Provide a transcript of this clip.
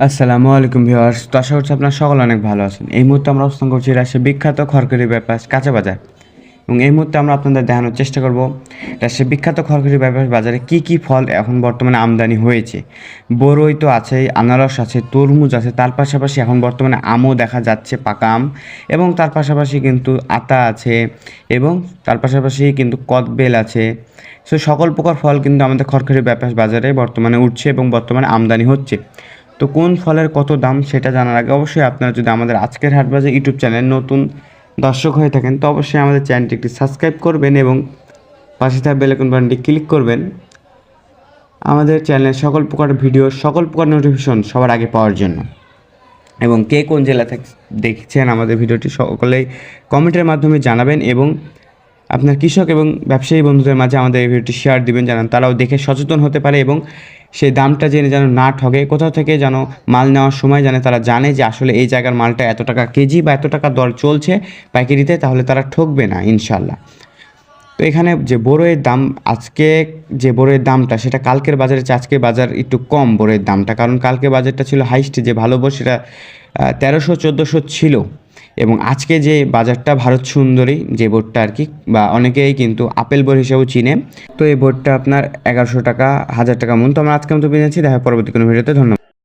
আসসালামু আলাইকুম ভিউয়ার্স। তো আশা করছি আপনারা সকলে অনেক ভালো আছেন। এই মুহূর্তে আমরা অবস্থান করছি রাজশাহীর বিখ্যাত খড়খড়ি ব্যাপার কাঁচা বাজার, এবং এই মুহূর্তে আমরা আপনাদের দেখানোর চেষ্টা করব রাজশাহীর বিখ্যাত খড়খড়ি ব্যাপার বাজারে কি কি ফল এখন বর্তমানে আমদানি হয়েছে। বরই তো আছেই, আনারস আছে, তরমুজ আছে, তার পাশাপাশি এখন বর্তমানে আমও দেখা যাচ্ছে, পাকা আম, এবং তার পাশাপাশি কিন্তু আতা আছে, এবং তার পাশাপাশি কিন্তু কদবেল আছে। সো সকল প্রকার ফল কিন্তু আমাদের খড়খড়ি ব্যাপার বাজারে বর্তমানে উঠছে এবং বর্তমানে আমদানি হচ্ছে। তো কোন ফলের কত দাম সেটা জানার আগে অবশ্যই আপনারা যদি আমাদের আজকের হাটবাজার ইউটিউব চ্যানেল নতুন দর্শক হয়ে থাকেন তো অবশ্যই আমাদের চ্যানেলটি একটি সাবস্ক্রাইব করবেন এবং পাশে থাকা বেল আইকন বাটনটি ক্লিক করবেন আমাদের চ্যানেলের সকল প্রকার ভিডিও, সকল প্রকার নোটিফিকেশন সবার আগে পাওয়ার জন্য। এবং কে কোন জেলা থেকে দেখছেন আমাদের ভিডিওটি সকলেই কমেন্টের মাধ্যমে জানাবেন, এবং আপনার কৃষক এবং ব্যবসায়ী বন্ধুদের মাঝে আমাদের এই ভিডিওটি শেয়ার দিবেন, যেন তারাও দেখে সচেতন হতে পারে এবং সেই দামটা জেনে যেন না ঠকে, কোথাও থেকে যেন মাল নেওয়ার সময় যেন তারা জানে যে আসলে এই জায়গার মালটা এত টাকা কেজি বা এত টাকা দর চলছে পাইকারিতে, তাহলে তারা ঠকবে না ইনশাল্লাহ। তো এখানে যে বড়ইয়ের দাম, আজকে যে বড়ইয়ের দামটা সেটা কালকের বাজারে চেয়ে আজকে বাজার একটু কম বড়ইয়ের দামটা, কারণ কালকে বাজারটা ছিল হাইস্ট যে ভালো বড় সেটা 1300-1400 ছিল, এবং আজকে যে বাজারটা ভারত সুন্দরী যে বোর্ডটা আর কি, বা অনেকেই কিন্তু আপেল বোর্ড হিসেবেও চিনে, তো এই বোর্ডটা আপনার 1100 টাকা 1000 টাকা মন। তো আমরা আজকে মতো পেয়ে যাচ্ছি, দেখা হয় পরবর্তী কোনো ভিডিওতে। ধন্যবাদ।